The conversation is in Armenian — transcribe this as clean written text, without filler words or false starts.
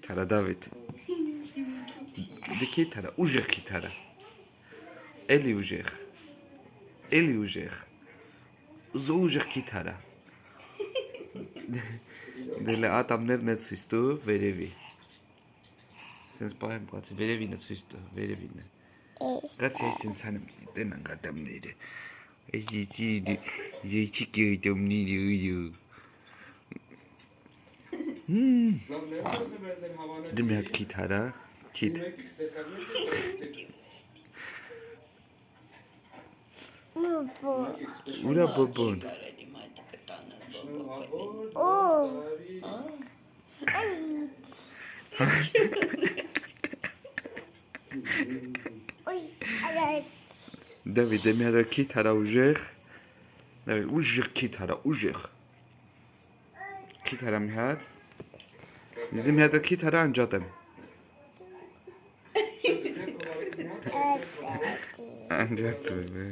Քիթարա Դավիթ։ Դե քիթարա, ուժեղ քիթարա։ Էլի ուժեղ։ Էլի ուժեղ։ Զո ուժեղ քիթարա։ Դե ատամներն է ցույց տու վերևի։ Սենց պահեմ բացի վերևին է ցույց տու, վերևին է։ Գացի այս ինձ անեմ տենան ատամները։ Զեյչիկ ատամները ույու։ Դե մի հատ քիթարա, քիթ։ Ուրա բոբոն։ Դավիթ, դե մի հատ քիթարա ուժեղ։ Դավիթ, ուժեղ քիթարա, ուժեղ։ Քիթարա մի հատ։ Դե մի հատ քիթարա անջատեմ։ Անջատում է։